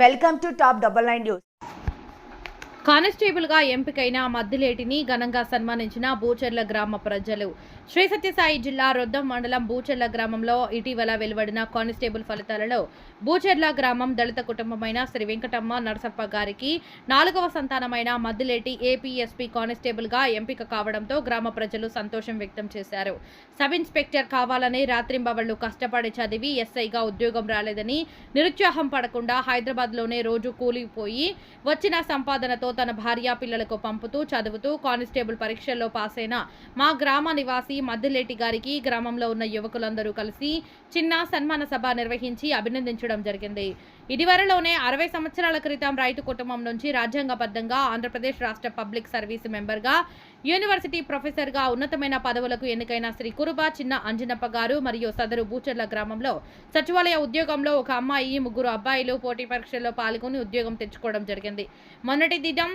Welcome to top 99 news. Constable గా ఎంపికైన మద్దిలేటిని ఘనంగా సన్మానించిన బూచెర్ల గ్రామ ప్రజలు. శ్రీ సత్యసాయి జిల్లా రొద్దం మండలం బూచెర్ల గ్రామంలో ఇటీవల వెలువడిన కానిస్టేబుల్ ఫలితాలలో బూచెర్ల గ్రామం దళిత కుటుంబమైన శ్రీ వెంకటమ్మ నరసప్ప గారికి 4వ సంతానమైన మద్దిలేటి ఏపీఎస్పీ కానిస్టేబుల్ గా ఎంపిక కావడంతో గ్రామ ప్రజలు సంతోషం వ్యక్తం చేశారు. సబ్ ఇన్స్పెక్టర్ కావాలని రాత్రింబవళ్లు కష్టపడి చదివి ఎస్ఐగా ఉద్యోగం రాలేదని నిరుత్సాహం పడకుండా హైదరాబాద్ లోనే రోజు కూలిపోయి వచ్చిన సంపాదనతో తన భార్య పిల్లలకు పంపుతూ చదువుతూ కానిస్టేబుల్ పరీక్షల్లో పాస్ అయిన మా గ్రామ నివాసి మద్దిలేటి గారికి గ్రామంలో ఉన్న యువకులందరూ కలిసి చిన్న సన్మాన సభ నిర్వహించి అభినందించడం జరిగింది. ఇదివరలోనే 60 సంవత్సరాల క్రితం రైతు కుటుంబం నుంచి రాజ్యాంగబద్ధంగా ఆంధ్రప్రదేశ్ రాష్ట్ర పబ్లిక్ సర్వీస్ మెంబర్గా, యూనివర్సిటీ ప్రొఫెసర్గా ఉన్నతమైన పదవులకు ఎన్నికైన శ్రీ కురుబా చిన్న అంజనప్ప గారు మరియు సదరు బూచెర్ల గ్రామంలో సచివాలయ ఉద్యోగంలో ఒక అమ్మాయి, 3 అబ్బాయిలు పోటీ పరీక్షల్లో పాల్గొని ఉద్యోగం తెచ్చుకోవడం జరిగింది. మొన్నటి దినం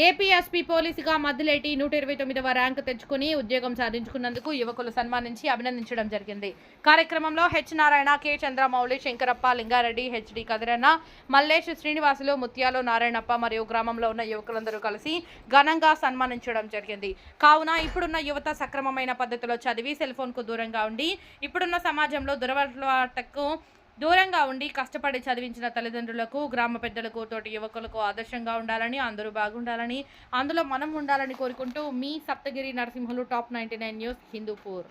ఏపీఎస్పీ పోలీసుగా మద్దిలేటి 129వ ర్యాంకు తెచ్చుకుని ఉద్యోగం సాధించుకున్నందుకు యువకులు సన్మానించి అభినందించడం జరిగింది. కార్యక్రమంలో H Narayana, K Chandramouli, Shankarappa, Lingareddy, HD Kadiranna, Mallesh, Srinivasulu, Muthyalu, Narayanappa మరియు గ్రామంలో ఉన్న యువకులందరూ కలిసి ఘనంగా సన్మానించడం జరిగింది. కావున ఇప్పుడున్న యువత సక్రమమైన పద్ధతిలో చదివి సెల్ ఫోన్కు దూరంగా ఉండి ఇప్పుడున్న సమాజంలో దురలవాట్లకు దూరంగా ఉండి కష్టపడి చదివించిన తల్లిదండ్రులకు, గ్రామ పెద్దలకు, తోటి యువకులకు ఆదర్శంగా ఉండాలని, అందరూ బాగుండాలని, అందులో మనం ఉండాలని కోరుకుంటూ మీ సప్తగిరి నరసింహులు టాప్ 99 న్యూస్ హిందూపూర్.